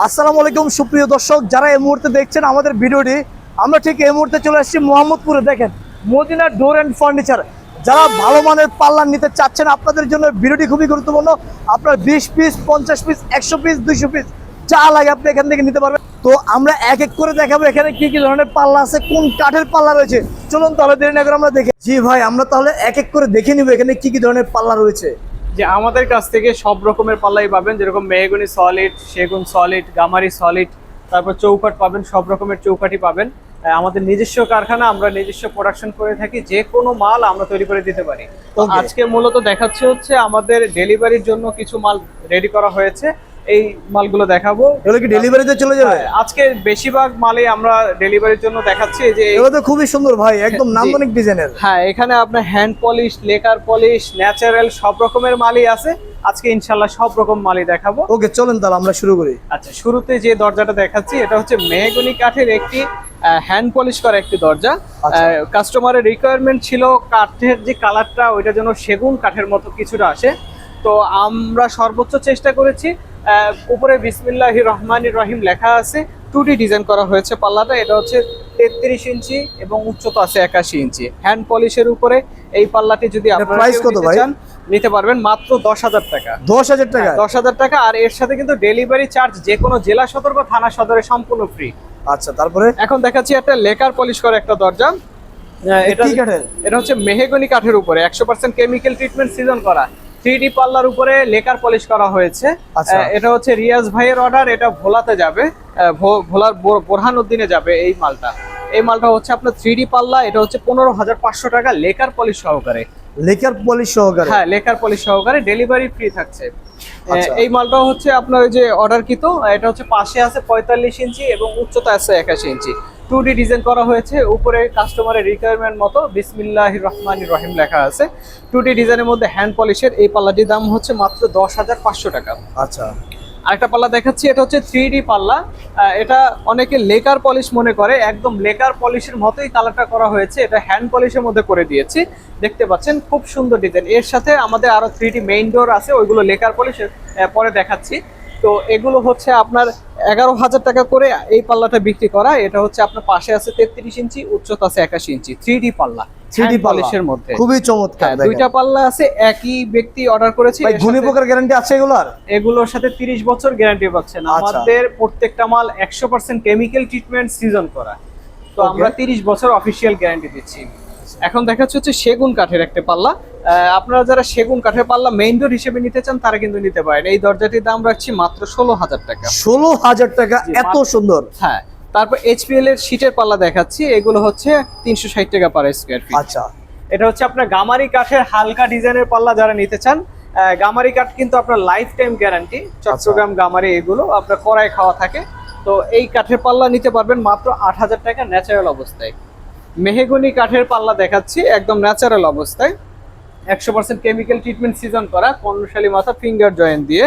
আসসালামু আলাইকুম সুপ্রিয় দর্শক, যারা এই মুহূর্তে দেখছেন আমাদের ভিডিওটি, আমরা ঠিক এই মুহূর্তে চলে আসছি মোহাম্মদপুরে। দেখেন মদিনা ডোর অ্যান্ড ফার্নিচার। যারা ভালো মানের পাল্লা নিতে চাচ্ছেন, আপনাদের জন্য ভিডিওটি খুবই গুরুত্বপূর্ণ। আপনার 20 পিস, 50 পিস, 100 পিস, 200 পিস যা লাগে আপনি এখান থেকে নিতে পারবেন। তো আমরা এক এক করে দেখাবো এখানে কি কি ধরনের পাল্লা আছে, কোন কাঠের পাল্লা রয়েছে। চলুন তাহলে দেরি না করে আমরা দেখি। জি ভাই, আমরা তাহলে এক এক করে দেখে নিব এখানে কি কি ধরনের পাল্লা রয়েছে। যে আমাদের কাছ থেকে সব রকমের পাল্লাই পাবেন, যেরকম মেহগনি সলিড, সেগুন সলিড, গামারি সলিড, তারপর চৌকাঠ পাবেন, সব রকমের চৌকাঠই পাবেন। আমাদের নিজস্ব কারখানা, আমরা নিজস্ব প্রোডাকশন করে থাকি, যে কোনো মাল আমরা তৈরি করে দিতে পারি। তো আজকে মূলত দেখাচ্ছে হচ্ছে আমাদের ডেলিভারির জন্য কিছু মাল রেডি করা হয়েছে, এই মালগুলো দেখাবো। এগুলো কি ডেলিভারিতে চলে যাবে? আজকে বেশিরভাগ মালই আমরা ডেলিভারির জন্য দেখাচ্ছি। যে এগুলো তো খুবই সুন্দর ভাই, একদম নান্দনিক ডিজাইনের। হ্যাঁ, এখানে আপনার hand polish, lacquer polish, natural সব রকমের মালই আছে। আজকে ইনশাল্লাহ সব রকম মালই দেখাবো। ওকে চলেন তাহলে আমরা শুরু করি। আচ্ছা, শুরুতে যে দরজাটা দেখাচ্ছি এটা হচ্ছে মেহগনি কাঠের একটি হ্যান্ড পলিশ করা একটি দরজা। কাস্টমারের রিকোয়ারমেন্ট ছিল কাঠের যে কালারটা ওইটা যেন সেগুন কাঠের মতো কিছুটা আসে। তো আমরা সর্বোচ্চ চেষ্টা করেছি। উপরে বিসমিল্লাহির রহমানির রহিম লেখা আছে, 2D ডিজাইন করা হয়েছে পাল্লাটা। এটা হচ্ছে 33 ইঞ্চি এবং উচ্চতা আছে 81 ইঞ্চি। হ্যান্ড পলিশের উপরে এই পাল্লাটি যদি আপনারা নিতে চান নিতে পারবেন মাত্র 10,000 টাকা। 10,000 টাকা? 10,000 টাকা। আর এর সাথে কিন্তু ডেলিভারি চার্জ যে কোনো জেলা সদর বা থানা সদরে সম্পূর্ণ ফ্রি। আচ্ছা, তারপরে এখন দেখাচ্ছি একটা লেকার পলিশ করা একটা দরজা। এটা হচ্ছে মেহগনি কাঠের উপরে 100% কেমিক্যাল ট্রিটমেন্ট সিজন করা 3D পাল্লার উপরে লেকার পলিশ করা হয়েছে। এটা হচ্ছে রিয়াজ ভাইয়ের অর্ডার। এটা ভোলাতে যাবে, ভোলার বোরহানউদ্দিনে যাবে এই মালটা। এই মালটা হচ্ছে আপনার 3D পাল্লা। এটা হচ্ছে 15,500 টাকা লেকার পলিশ সহকারে। লেকার পলিশ সহকারে? হ্যাঁ, লেকার পলিশ সহকারে, ডেলিভারি ফ্রি থাকছে। এই মালটাও হচ্ছে আপনার ওই যে অর্ডারকৃত। এটা হচ্ছে পাশে আছে 45 ইঞ্চি এবং উচ্চতা আছে 81 ইঞ্চি। 2D ডিজাইন করা হয়েছে, উপরে কাস্টমারের রিকোয়ারমেন্ট মতো বিসমিল্লাহির রহমানির রহিম লেখা আছে। 2D ডিজাইনের মধ্যে হ্যান্ড পলিশের এই পাল্লাটির দাম হচ্ছে মাত্র 10,500 টাকা। আচ্ছা, আরেকটা পাল্লা দেখাচ্ছি, এটা হচ্ছে 3D পাল্লা। এটা অনেকে লেকার পলিশ মনে করে, একদম লেকার পলিশের মতোই কালারটা করা হয়েছে। এটা হ্যান্ড পলিশের মধ্যে করে দিয়েছি, দেখতে পাচ্ছেন খুব সুন্দর ডিজাইন। এর সাথে আমাদের আরো 3D মেইন ডোর আছে, ওইগুলো লেকার পলিশের পরে দেখাচ্ছি। তো এগুলো হচ্ছে আপনার 11,000 টাকা করে এই পাল্লাটা বিক্রি করা। এটা হচ্ছে আপনার পাশে আছে 33 ইঞ্চি, উচ্চতা আছে 81 ইঞ্চি, 3D পাল্লা, 3D পলিশের মধ্যে খুবই চমৎকার। দুইটা পাল্লা আছে, একই ব্যক্তি অর্ডার করেছে। ঘুণি পোকার গ্যারান্টি আছে এগুলোর? এগুলোর সাথে 30 বছর গ্যারান্টি পাচ্ছেন। আমাদের প্রত্যেকটা মাল 100% কেমিক্যাল ট্রিটমেন্ট সিজন করা। তো আমরা 30 বছর অফিসিয়াল গ্যারান্টি দিচ্ছি। এখন দেখাচ্ছে হচ্ছে সেগুন কাঠের একটা পাল্লা। আপনারা যারা সেগুন কাঠের পাল্লা মেইন ডোর হিসেবে নিতে চান তারা কিন্তু নিতে পারেন। এই দরজাটির দাম রাখছি মাত্র 16,000 টাকা। 16,000 টাকা? এত সুন্দর। হ্যাঁ, তারপর HPL এর শীটের পাল্লা দেখাচ্ছি। এগুলো হচ্ছে 360 টাকা পার স্কয়ার ফিট। আচ্ছা, এটা হচ্ছে আপনার গামারি কাঠের হালকা ডিজাইনের পাল্লা যারা নিতে চান। গামারি কাঠ কিন্তু আপনার লাইফ টাইম গ্যারান্টি। চট্টগ্রাম গামারি এগুলো আপনার কড়াই খাওয়া থাকে। তো এই কাঠের পাল্লা নিতে পারবেন মাত্র 8,000 টাকা ন্যাচারাল অবস্থায়। মেহগনি কাঠের পাল্লা দেখাচ্ছি একদম ন্যাচারাল অবস্থায়, 100% কেমিক্যাল ট্রিটমেন্ট সিজন করা, কর্ণশালী মাথা ফিঙ্গার জয়েন্ট দিয়ে।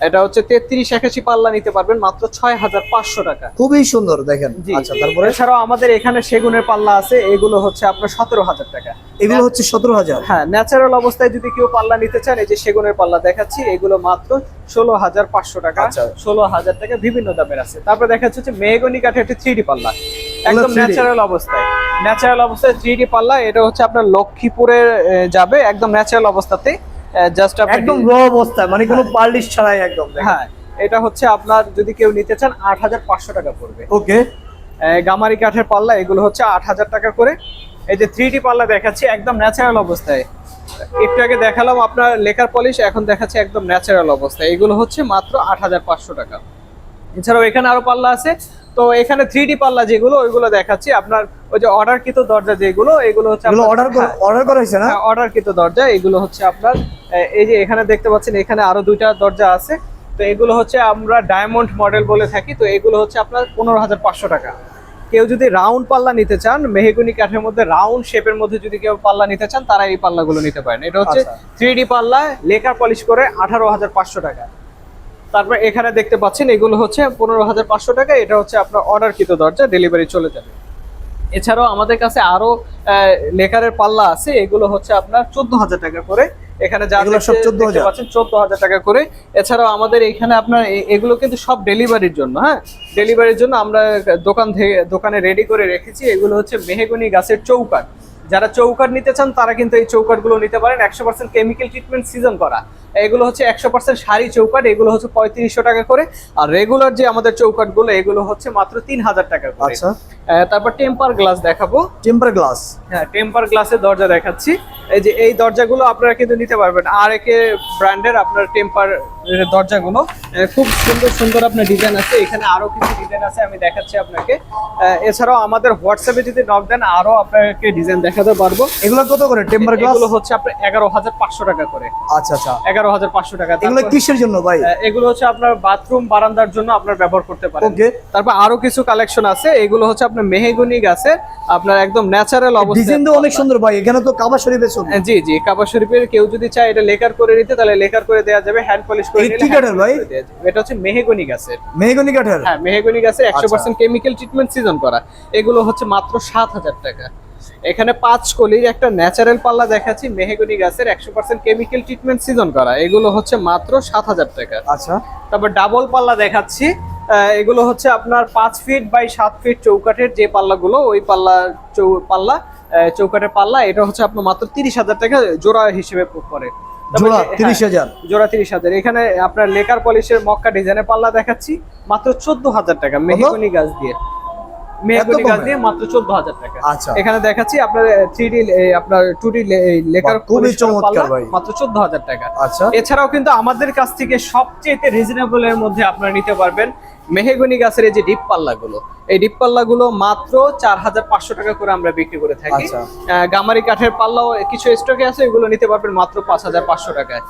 এটা হচ্ছে 33-81 পাল্লা নিতে পারবেন মাত্র 6,500 টাকা। খুবই সুন্দর দেখেন। আচ্ছা, তারপরে এছাড়াও আমাদের এখানে সেগুনের পাল্লা আছে, এগুলো হচ্ছে আপনার 17,000 টাকা। এগুলো হচ্ছে 17,000? হ্যাঁ, ন্যাচারাল অবস্থায় যদি কেউ পাল্লা নিতে চান, এই যে সেগুনের পাল্লা দেখাচ্ছি, এগুলো মাত্র 16,500 টাকা। 16,000 টাকা বিভিন্ন দামের আছে। তারপর দেখাচ্ছে হচ্ছে মেহগনি কাঠের একটি 3D পাল্লা, একদম ন্যাচারাল অবস্থায়। 3D পাল্লা। এটা হচ্ছে আপনার লক্ষ্মীপুরে যাবে একদম ন্যাচারাল অবস্থাতে, জাস্ট একদম র অবস্থায়, মানে কোনো পালিশ ছাড়াই একদম। হ্যাঁ, এটা হচ্ছে আপনার যদি কেউ নিতে চান 8,500 টাকা পড়বে। ওকে। গামারি কাঠের পাল্লা এগুলো হচ্ছে 8,000 টাকা করে। এই যে 3D পাল্লা দেখাচ্ছি একদম ন্যাচারাল অবস্থায়। একটু আগে দেখালাম আপনার লেকার পলিশ, এখন দেখাচ্ছি একদম ন্যাচারাল অবস্থায়। এগুলো হচ্ছে মাত্র 8,500 টাকা। এছাড়াও এখানে আরো পাল্লা আছে। তো এখানে 3D পাল্লা যেগুলো ওইগুলো দেখাচ্ছি আপনার, ওই যে অর্ডারকৃত দরজা যেগুলো, এগুলো হচ্ছে অর্ডার করা হয়েছে না? অর্ডারকৃত দরজা এগুলো হচ্ছে আপনার। এই যে এখানে দেখতে পাচ্ছেন, এখানে আরো দুইটা দরজা আছে। তো এগুলো হচ্ছে আমরা ডায়মন্ড মডেল বলে থাকি। তো এগুলো হচ্ছে আপনার 15,500 টাকা। কেউ যদি রাউন্ড পাল্লা নিতে চান, মেহগনি কাঠের মধ্যে রাউন্ড শেপের মধ্যে যদি কেউ পাল্লা নিতে চান, তারা এই পাল্লাগুলো নিতে পারেন। এটা হচ্ছে 3D পাল্লা, লেকার পলিশ করে 18,500 টাকা। তারপর এখানে দেখতে পাচ্ছেন এগুলো হচ্ছে 15,500 টাকা। এটা হচ্ছে আপনার অর্ডারকৃত দরজা, ডেলিভারি চলে যাবে। এছাড়াও আমাদের কাছে আরো লেকারের পাল্লা আছে, এগুলো হচ্ছে আপনার 14,000 টাকা করে। এখানে যা এগুলো সব 14,000 পাচ্ছেন 14,000 টাকা করে। এছাড়াও আমাদের এখানে আপনার এগুলো কিন্তু সব ডেলিভারির জন্য, হ্যাঁ ডেলিভারির জন্য আমরা দোকানে রেডি করে রেখেছি। এগুলো হচ্ছে মেহগনি গাছের চৌকাঠ। যারা চৌকাঠ নিতে চান তারা কিন্তু এই চৌকাঠগুলো নিতে পারেন, 100% কেমিক্যাল ট্রিটমেন্ট সিজন করা। এগুলো হচ্ছে 100% শাড়ি চৌকাঠ, এগুলো হচ্ছে 3500 টাকা করে। আর রেগুলার যে আমাদের চৌকাঠগুলো এগুলো হচ্ছে মাত্র 3000 টাকা করে। আচ্ছা, তারপর টেম্পার গ্লাস দেখাবো। টেম্পার গ্লাস, হ্যাঁ টেম্পার গ্লাসের দরজা দেখাচ্ছি। এই যে এই দরজাগুলো আপনারা কিন্তু নিতে পারবেন আর একে ব্র্যান্ডের আপনার টেম্পার দরজাগুলো। খুব সুন্দর সুন্দর আপনার ডিজাইন আছে, এখানে আরো কিছু ডিজাইন আছে আমি দেখাচ্ছি আপনাকে। এছাড়াও আমাদের হোয়াটসঅ্যাপে যদি নক দেন আরো আপনাকে ডিজাইন দেখাতে পারবো। এগুলো কত করে টেম্পার গ্লাস? এগুলো হচ্ছে আপনার 11,500 টাকা করে। আচ্ছা আচ্ছা, 11,500 টাকা। এগুলো কিসের জন্য ভাই? এগুলো হচ্ছে আপনার বাথরুম বারান্দার জন্য আপনার ব্যবহার করতে পারেন। ওকে, তারপর আরো কিছু কালেকশন আছে, এগুলো হচ্ছে আপনার মেহগনি গাছের আপনার একদম ন্যাচারাল অবস্থা। ডিজাইন তো অনেক সুন্দর ভাই, এখানে তো কাবা শরীফের ছবি। জি জি, কাবা শরীফের কেউ যদি চায় এটা লেকার করে নিতে তাহলে লেকার করে দেওয়া যাবে, হ্যান্ড পলিশ করে এই নিলে কি কাঠের ভাই? এটা হচ্ছে মেহগনি গাছের। মেহগনি কাঠের? হ্যাঁ মেহগনি গাছের 100% কেমিক্যাল ট্রিটমেন্ট সিজন করা। এগুলো হচ্ছে মাত্র 7,000 টাকা। এখানে 5 কলির একটা ন্যাচারাল পাল্লা দেখাচ্ছি মেহগনি গাছের 100% কেমিক্যাল ট্রিটমেন্ট সিজন করা। এগুলো হচ্ছে মাত্র 7,000 টাকা। আচ্ছা, তারপর ডাবল পাল্লা দেখাচ্ছি। এগুলো হচ্ছে আপনার 5 ফিট বাই 7 ফিট চৌকাঠের যে পাল্লাগুলো, ওই চৌকাঠের পাল্লা। এটা হচ্ছে আপনার মাত্র 30,000 টাকা জোড়া হিসেবে পড়ে। জোড়া 30,000? জোড়া 30,000। এখানে আপনার লেকার পলিশের মক্কা ডিজাইনের পাল্লা দেখাচ্ছি মাত্র 14,000 টাকা মেহগনি গাছ দিয়ে। মেহগনি গাছ দিয়ে মাত্র 14,000 টাকা। আচ্ছা, এখানে দেখাচ্ছি আপনার 3D আপনার 2D লেকার খুবই চমৎকার ভাই, মাত্র 14,000 টাকা। আচ্ছা, এছাড়াও কিন্তু আমাদের কাছ থেকে সবচেয়ে রিজনেবল এর মধ্যে আপনারা নিতে পারবেন মেহগনি গাছের এই যে ডিপ পাল্লাগুলো। এই ডিপ পাল্লাগুলো মাত্র 4,500 টাকা করে আমরা বিক্রি করে থাকি। আচ্ছা, গামারি কাঠের পাল্লাও কিছু স্টকে আছে, এগুলো নিতে পারবেন মাত্র 5,500 টাকায়।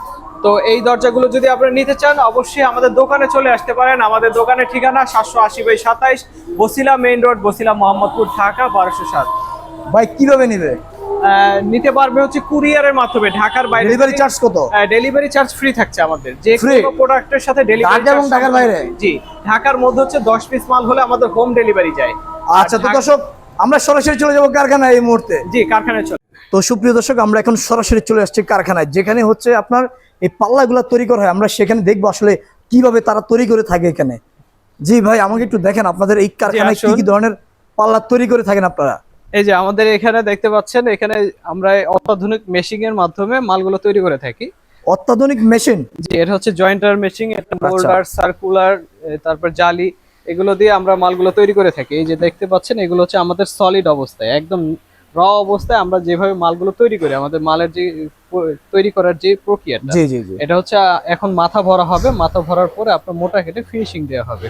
তো এই দরজাগুলো যদি আপনারা নিতে চান অবশ্যই আমাদের দোকানে চলে আসতে পারেন। আমাদের দোকানের ঠিকানা 780/27 বসিলা মেইন রোড, বসিলা মোহাম্মদপুর, ঢাকা 1207। ভাই কিভাবে নিবে? নিতে পারবে হচ্ছে কুরিয়ারের মাধ্যমে ঢাকার বাইরে। ডেলিভারি চার্জ কত? ডেলিভারি চার্জ ফ্রি থাকছে আমাদের যে Free? কোনো প্রোডাক্টের সাথে ডেলিভারি ঢাকা এবং ঢাকার বাইরে? জি, ঢাকার মধ্যে হচ্ছে 10 পিস মাল হলে আমাদের হোম ডেলিভারি যায়। আচ্ছা, তো দর্শক আমরা সরাসরি চলে যাবো কারখানায় এই মুহূর্তে। জি, কারখানায় চলে। তো সুপ্রিয় দর্শক, আমরা এখন সরাসরি চলে আসছি কারখানায়, যেখানে হচ্ছে আপনার এই পাল্লাগুলো তৈরি করা হয়। আমরা সেখানে দেখবো আসলে কিভাবে তারা তৈরি করে থাকে এখানে। জি ভাই, আমাকে একটু দেখেন আপনাদের এই কারখানায় কি কি ধরনের পাল্লা তৈরি করে থাকেন আপনারা। এই যে আমাদের এখানে দেখতে পাচ্ছেন, এখানে আমরা অত্যাধুনিক মেশিং এর মাধ্যমে মালগুলো তৈরি করে থাকি। অত্যাধুনিক মেশিন? জি, এটা হচ্ছে জয়েন্টার মেশিং, এটা মোল্ডার, সার্কুলার, তারপর জালি, এগুলো দিয়ে আমরা মালগুলো তৈরি করে থাকি। এই যে দেখতে পাচ্ছেন, এগুলো হচ্ছে আমাদের সলিড অবস্থায়, একদম র অবস্থায় আমরা যেভাবে মালগুলো তৈরি করি, আমাদের মালের যে তৈরি করার যে প্রক্রিয়াটা, জি জি জি, এটা হচ্ছে এখন মাথা ভরা হবে। মাথা ভরার পরে আপনার মোটা কেটে ফিনিশিং দেওয়া হবে।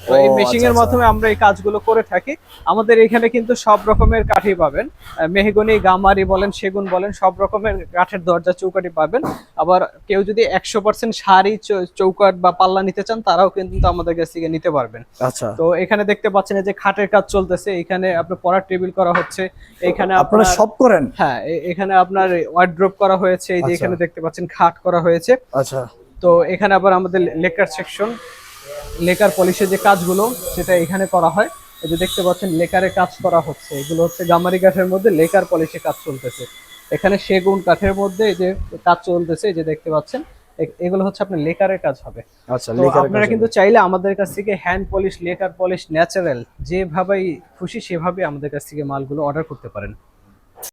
তো এই মেশিং এর মাধ্যমে আমরা এই কাজগুলো করে থাকি। আমাদের এখানে কিন্তু সব রকমের কাঠই পাবেন, মেহগনি, গামারি বলেন, সেগুন বলেন, সব রকমের কাঠের দরজা চৌকাঠি পাবেন। আবার কেউ যদি 100% শাড়ি চৌকাঠ বা পাল্লা নিতে চান তারাও কিন্তু আমাদের কাছ থেকে নিতে পারবেন। আচ্ছা, তো এখানে দেখতে পাচ্ছেন যে খাটের কাজ চলতেছে, এখানে আপনার পড়ার টেবিল করা হচ্ছে, এখানে আপনারা সব করেন? হ্যাঁ, এখানে আপনার ওয়ার্ড্রপ করা হয়েছে, এই যে এখানে দেখতে পাচ্ছেন খাট করা হয়েছে। আচ্ছা, তো এখানে আবার আমাদের লেকার সেকশন, লেকার পলিশের যে কাজগুলো সেটা এখানে করা হয়। এই যে দেখতে পাচ্ছেন লেকারের কাজ করা হচ্ছে, এগুলো হচ্ছে গামারি কাঠের মধ্যে লেকার পলিশের কাজ চলতেছে। এখানে সেগুন কাঠের মধ্যে এই যে কাজ চলতেছে, এই যে দেখতে পাচ্ছেন, এগুলো হচ্ছে আপনার লেকারের কাজ হবে। আচ্ছা, তো আপনারা কিন্তু চাইলে আমাদের কাছ থেকে hand polish, lacquer polish, natural যেভাবেই খুশি সেভাবে আমাদের কাছ থেকে মালগুলো অর্ডার করতে পারেন।